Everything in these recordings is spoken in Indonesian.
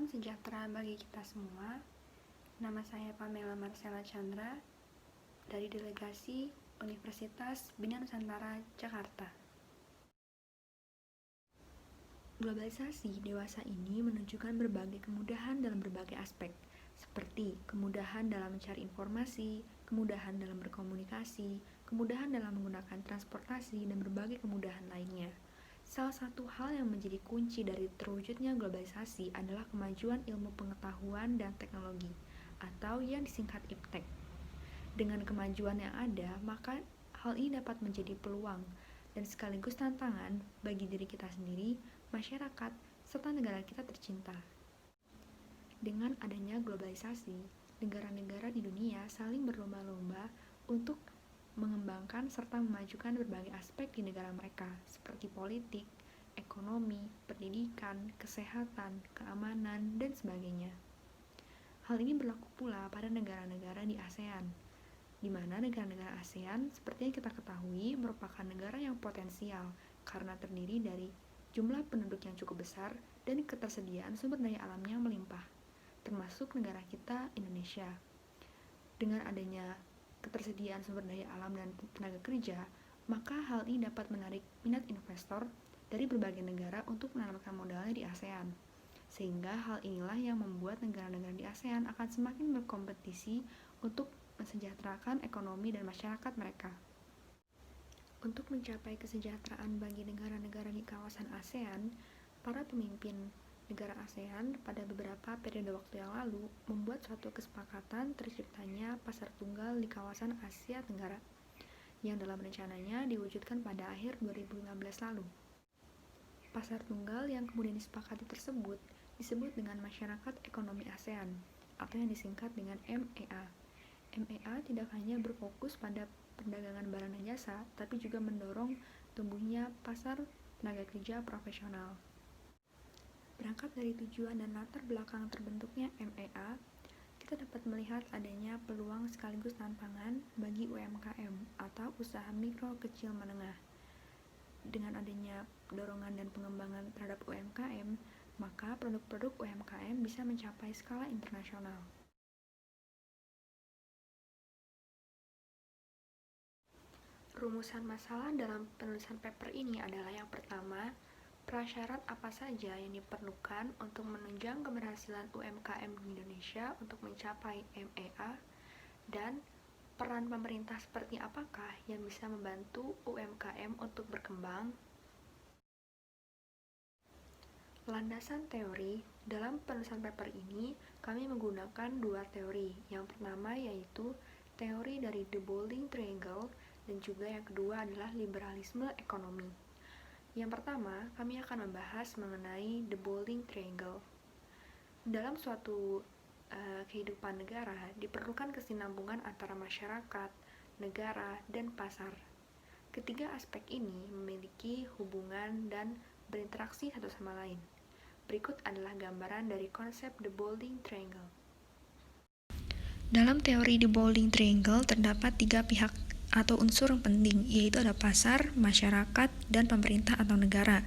sejahtera bagi kita semua. Nama saya Pamela Marcella Chandra dari Delegasi Universitas Bina Nusantara, Jakarta. Globalisasi dewasa ini menunjukkan berbagai kemudahan dalam berbagai aspek, seperti kemudahan dalam mencari informasi, kemudahan dalam berkomunikasi, kemudahan dalam menggunakan transportasi, dan berbagai kemudahan lainnya. Salah satu hal yang menjadi kunci dari terwujudnya globalisasi adalah kemajuan ilmu pengetahuan dan teknologi, atau yang disingkat IPTEK. Dengan kemajuan yang ada, maka hal ini dapat menjadi peluang dan sekaligus tantangan bagi diri kita sendiri, masyarakat, serta negara kita tercinta. Dengan adanya globalisasi, negara-negara di dunia saling berlomba-lomba untuk mengembangkan serta memajukan berbagai aspek di negara mereka, seperti politik, ekonomi, pendidikan, kesehatan, keamanan, dan sebagainya. Hal ini berlaku pula pada negara-negara di ASEAN, di mana negara-negara ASEAN, seperti yang kita ketahui, merupakan negara yang potensial karena terdiri dari jumlah penduduk yang cukup besar dan ketersediaan sumber daya alam yang melimpah, termasuk negara kita, Indonesia. Dengan adanya ketersediaan sumber daya alam dan tenaga kerja, maka hal ini dapat menarik minat investor dari berbagai negara untuk menanamkan modalnya di ASEAN. Sehingga hal inilah yang membuat negara-negara di ASEAN akan semakin berkompetisi untuk mensejahterakan ekonomi dan masyarakat mereka. Untuk mencapai kesejahteraan bagi negara-negara di kawasan ASEAN, para pemimpin negara ASEAN pada beberapa periode waktu yang lalu membuat suatu kesepakatan terciptanya pasar tunggal di kawasan Asia Tenggara, yang dalam rencananya diwujudkan pada akhir 2015 lalu. Pasar tunggal yang kemudian disepakati tersebut disebut dengan Masyarakat Ekonomi ASEAN, atau yang disingkat dengan MEA. MEA tidak hanya berfokus pada perdagangan barang dan jasa, tapi juga mendorong tumbuhnya pasar tenaga kerja profesional. Berangkat dari tujuan dan latar belakang terbentuknya MEA, kita dapat melihat adanya peluang sekaligus tantangan bagi UMKM atau usaha mikro kecil menengah. Dengan adanya dorongan dan pengembangan terhadap UMKM, maka produk-produk UMKM bisa mencapai skala internasional. Rumusan masalah dalam penulisan paper ini adalah yang pertama, prasyarat apa saja yang diperlukan untuk menunjang keberhasilan UMKM di Indonesia untuk mencapai MEA, dan peran pemerintah seperti apakah yang bisa membantu UMKM untuk berkembang. Landasan teori dalam penulisan paper ini, kami menggunakan dua teori. Yang pertama yaitu teori dari The Bowling Triangle, dan juga yang kedua adalah liberalisme ekonomi. Yang pertama, kami akan membahas mengenai The Bowling Triangle. Dalam suatu kehidupan negara, diperlukan kesinambungan antara masyarakat, negara, dan pasar. Ketiga aspek ini memiliki hubungan dan berinteraksi satu sama lain. Berikut adalah gambaran dari konsep The Bowling Triangle. Dalam teori The Bowling Triangle terdapat tiga pihak atau unsur yang penting, yaitu ada pasar, masyarakat, dan pemerintah atau negara.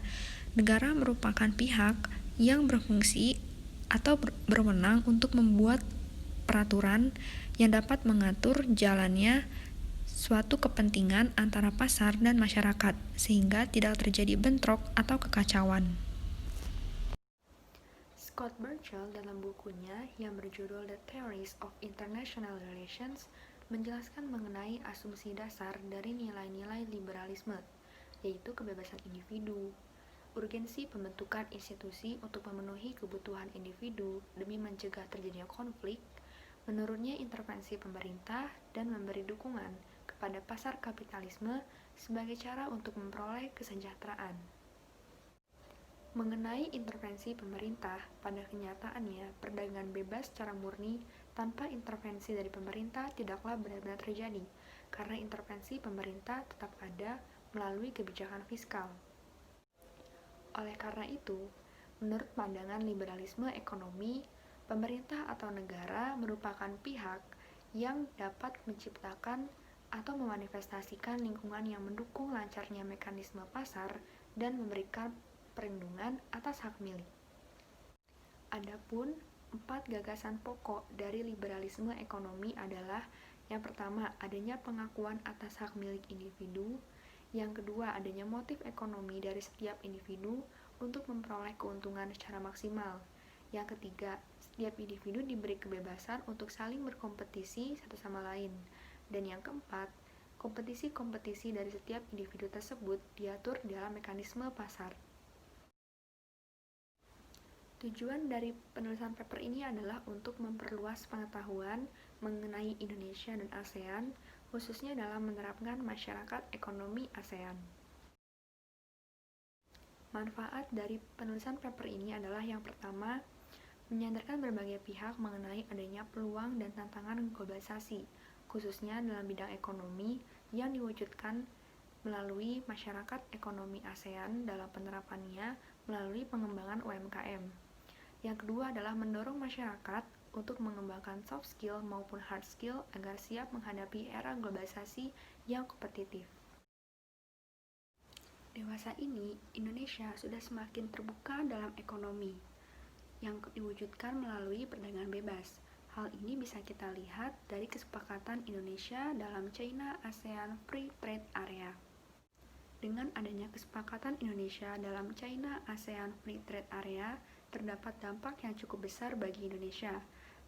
Negara merupakan pihak yang berfungsi atau berwenang untuk membuat peraturan yang dapat mengatur jalannya suatu kepentingan antara pasar dan masyarakat, sehingga tidak terjadi bentrok atau kekacauan. Scott Burchell dalam bukunya yang berjudul The Theories of International Relations menjelaskan mengenai asumsi dasar dari nilai-nilai liberalisme, yaitu kebebasan individu, urgensi pembentukan institusi untuk memenuhi kebutuhan individu demi mencegah terjadinya konflik, menurunnya intervensi pemerintah, dan memberi dukungan kepada pasar kapitalisme sebagai cara untuk memperoleh kesejahteraan. Mengenai intervensi pemerintah, pada kenyataannya, perdagangan bebas secara murni tanpa intervensi dari pemerintah tidaklah benar-benar terjadi, karena intervensi pemerintah tetap ada melalui kebijakan fiskal. Oleh karena itu, menurut pandangan liberalisme ekonomi, pemerintah atau negara merupakan pihak yang dapat menciptakan atau memanifestasikan lingkungan yang mendukung lancarnya mekanisme pasar dan memberikan perlindungan atas hak milik. Adapun 4 gagasan pokok dari liberalisme ekonomi adalah: yang pertama, adanya pengakuan atas hak milik individu; yang kedua, adanya motif ekonomi dari setiap individu untuk memperoleh keuntungan secara maksimal; yang ketiga, setiap individu diberi kebebasan untuk saling berkompetisi satu sama lain; dan yang keempat, kompetisi-kompetisi dari setiap individu tersebut diatur dalam mekanisme pasar. Tujuan dari penulisan paper ini adalah untuk memperluas pengetahuan mengenai Indonesia dan ASEAN, khususnya dalam menerapkan masyarakat ekonomi ASEAN. Manfaat dari penulisan paper ini adalah: yang pertama, menyadarkan berbagai pihak mengenai adanya peluang dan tantangan globalisasi, khususnya dalam bidang ekonomi yang diwujudkan melalui masyarakat ekonomi ASEAN dalam penerapannya melalui pengembangan UMKM. Yang kedua adalah mendorong masyarakat untuk mengembangkan soft skill maupun hard skill agar siap menghadapi era globalisasi yang kompetitif. Dewasa ini, Indonesia sudah semakin terbuka dalam ekonomi yang diwujudkan melalui perdagangan bebas. Hal ini bisa kita lihat dari kesepakatan Indonesia dalam China-ASEAN Free Trade Area. Dengan adanya kesepakatan Indonesia dalam China-ASEAN Free Trade Area, terdapat dampak yang cukup besar bagi Indonesia,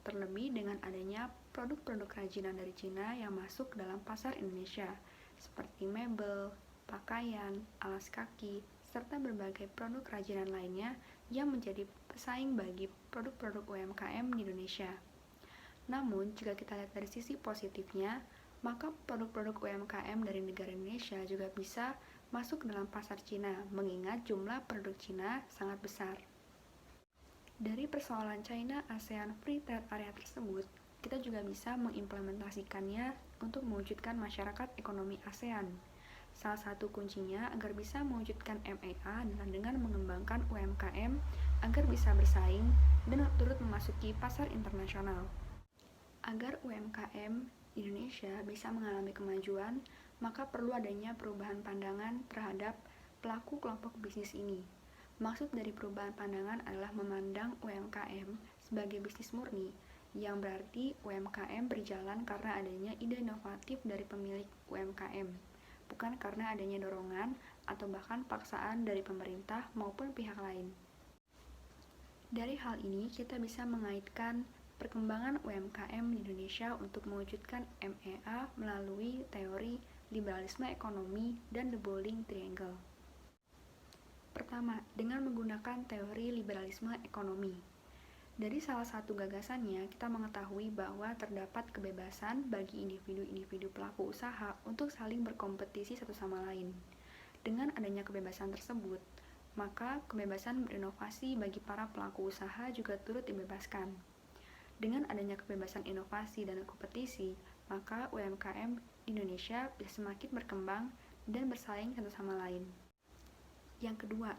terlebih dengan adanya produk-produk kerajinan dari Cina yang masuk dalam pasar Indonesia, seperti mebel, pakaian, alas kaki, serta berbagai produk kerajinan lainnya yang menjadi pesaing bagi produk-produk UMKM di Indonesia. Namun, jika kita lihat dari sisi positifnya, maka produk-produk UMKM dari negara Indonesia juga bisa masuk dalam pasar Cina, mengingat jumlah produk Cina sangat besar. Dari persoalan China-ASEAN Free Trade Area tersebut, kita juga bisa mengimplementasikannya untuk mewujudkan masyarakat ekonomi ASEAN. Salah satu kuncinya agar bisa mewujudkan MEA adalah dengan mengembangkan UMKM agar bisa bersaing dan turut memasuki pasar internasional. Agar UMKM Indonesia bisa mengalami kemajuan, maka perlu adanya perubahan pandangan terhadap pelaku kelompok bisnis ini. Maksud dari perubahan pandangan adalah memandang UMKM sebagai bisnis murni, yang berarti UMKM berjalan karena adanya ide inovatif dari pemilik UMKM, bukan karena adanya dorongan atau bahkan paksaan dari pemerintah maupun pihak lain. Dari hal ini, kita bisa mengaitkan perkembangan UMKM di Indonesia untuk mewujudkan MEA melalui teori liberalisme ekonomi dan the Bowling Triangle. Pertama, dengan menggunakan teori liberalisme ekonomi. Dari salah satu gagasannya, kita mengetahui bahwa terdapat kebebasan bagi individu-individu pelaku usaha untuk saling berkompetisi satu sama lain. Dengan adanya kebebasan tersebut, maka kebebasan berinovasi bagi para pelaku usaha juga turut dibebaskan. Dengan adanya kebebasan inovasi dan kompetisi, maka UMKM di Indonesia bisa semakin berkembang dan bersaing satu sama lain. Yang kedua,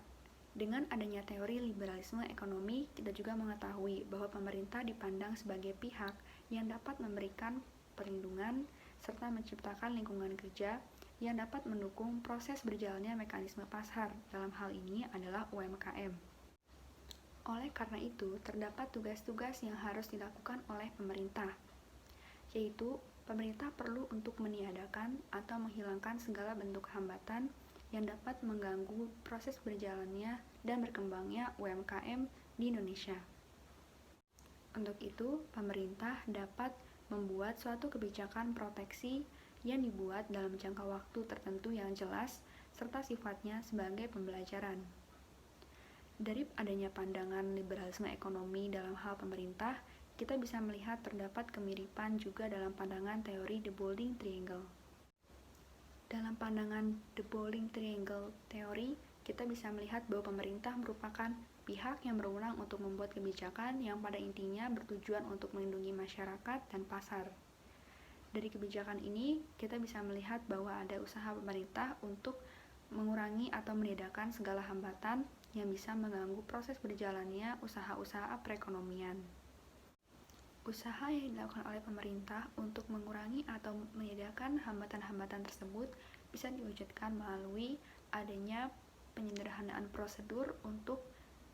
dengan adanya teori liberalisme ekonomi, kita juga mengetahui bahwa pemerintah dipandang sebagai pihak yang dapat memberikan perlindungan serta menciptakan lingkungan kerja yang dapat mendukung proses berjalannya mekanisme pasar. Dalam hal ini adalah UMKM. Oleh karena itu, terdapat tugas-tugas yang harus dilakukan oleh pemerintah, yaitu pemerintah perlu untuk meniadakan atau menghilangkan segala bentuk hambatan yang dapat mengganggu proses berjalannya dan berkembangnya UMKM di Indonesia. Untuk itu, pemerintah dapat membuat suatu kebijakan proteksi yang dibuat dalam jangka waktu tertentu yang jelas, serta sifatnya sebagai pembelajaran. Dari adanya pandangan liberalisme ekonomi dalam hal pemerintah, kita bisa melihat terdapat kemiripan juga dalam pandangan teori the Bowling Triangle. Dalam pandangan the Bowling Triangle teori, kita bisa melihat bahwa pemerintah merupakan pihak yang berwenang untuk membuat kebijakan yang pada intinya bertujuan untuk melindungi masyarakat dan pasar. Dari kebijakan ini, kita bisa melihat bahwa ada usaha pemerintah untuk mengurangi atau meniadakan segala hambatan yang bisa mengganggu proses berjalannya usaha-usaha perekonomian. Usaha yang dilakukan oleh pemerintah untuk mengurangi atau menyediakan hambatan-hambatan tersebut bisa diwujudkan melalui adanya penyederhanaan prosedur untuk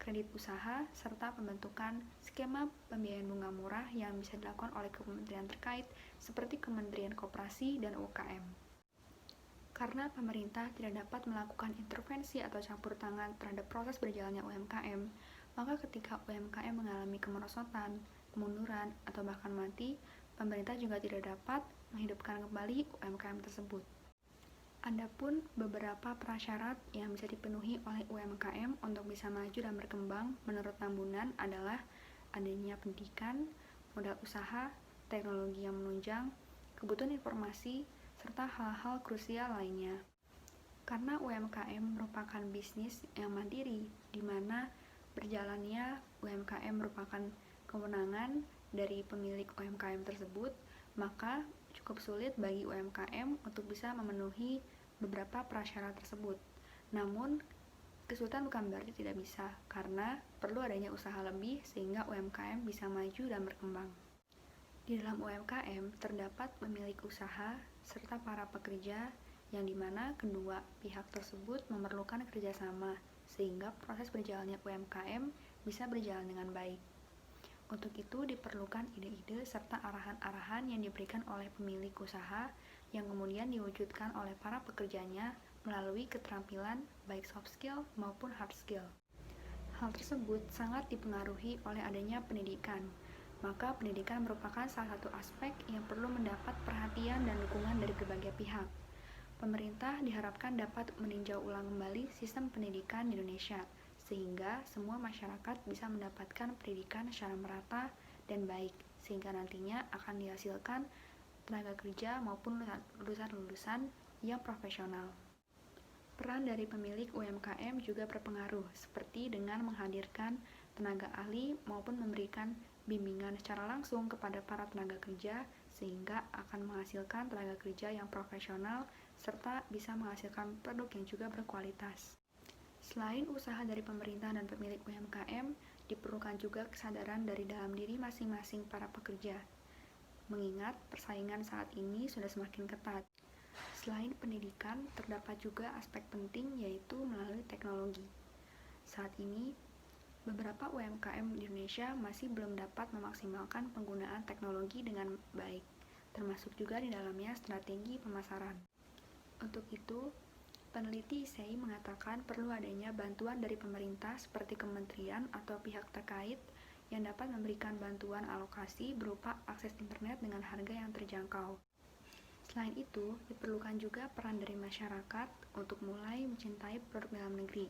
kredit usaha, serta pembentukan skema pembiayaan bunga murah yang bisa dilakukan oleh kementerian terkait seperti Kementerian Koperasi dan UKM. Karena pemerintah tidak dapat melakukan intervensi atau campur tangan terhadap proses berjalannya UMKM, maka ketika UMKM mengalami kemerosotan, kemunduran, atau bahkan mati, pemerintah juga tidak dapat menghidupkan kembali UMKM tersebut. Adapun beberapa prasyarat yang bisa dipenuhi oleh UMKM untuk bisa maju dan berkembang menurut Tambunan adalah adanya pendidikan, modal usaha, teknologi yang menunjang, kebutuhan informasi, serta hal-hal krusial lainnya. Karena UMKM merupakan bisnis yang mandiri, di mana berjalannya UMKM merupakan kewenangan dari pemilik UMKM tersebut, maka cukup sulit bagi UMKM untuk bisa memenuhi beberapa prasyarat tersebut. Namun, kesulitan bukan berarti tidak bisa, karena perlu adanya usaha lebih sehingga UMKM bisa maju dan berkembang. Di dalam UMKM terdapat pemilik usaha serta para pekerja yang dimana kedua pihak tersebut memerlukan kerjasama sehingga proses berjalannya UMKM bisa berjalan dengan baik. Untuk itu diperlukan ide-ide serta arahan-arahan yang diberikan oleh pemilik usaha yang kemudian diwujudkan oleh para pekerjanya melalui keterampilan baik soft skill maupun hard skill. Hal tersebut sangat dipengaruhi oleh adanya pendidikan. Maka pendidikan merupakan salah satu aspek yang perlu mendapat perhatian dan dukungan dari berbagai pihak. Pemerintah diharapkan dapat meninjau ulang kembali sistem pendidikan di Indonesia, sehingga semua masyarakat bisa mendapatkan pendidikan secara merata dan baik, sehingga nantinya akan dihasilkan tenaga kerja maupun lulusan-lulusan yang profesional. Peran dari pemilik UMKM juga berpengaruh, seperti dengan menghadirkan tenaga ahli maupun memberikan bimbingan secara langsung kepada para tenaga kerja, sehingga akan menghasilkan tenaga kerja yang profesional serta bisa menghasilkan produk yang juga berkualitas. Selain usaha dari pemerintah dan pemilik UMKM, diperlukan juga kesadaran dari dalam diri masing-masing para pekerja. Mengingat persaingan saat ini sudah semakin ketat. Selain pendidikan, terdapat juga aspek penting yaitu melalui teknologi. Saat ini, beberapa UMKM di Indonesia masih belum dapat memaksimalkan penggunaan teknologi dengan baik, termasuk juga di dalamnya strategi pemasaran. Untuk itu, peneliti ISEI mengatakan perlu adanya bantuan dari pemerintah seperti kementerian atau pihak terkait yang dapat memberikan bantuan alokasi berupa akses internet dengan harga yang terjangkau. Selain itu, diperlukan juga peran dari masyarakat untuk mulai mencintai produk dalam negeri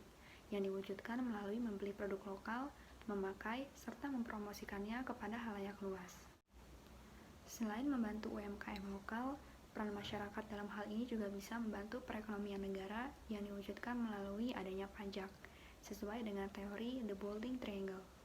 yang diwujudkan melalui membeli produk lokal, memakai, serta mempromosikannya kepada halayak luas. Selain membantu UMKM lokal, peran masyarakat dalam hal ini juga bisa membantu perekonomian negara yang diwujudkan melalui adanya pajak, sesuai dengan teori The Golden Triangle.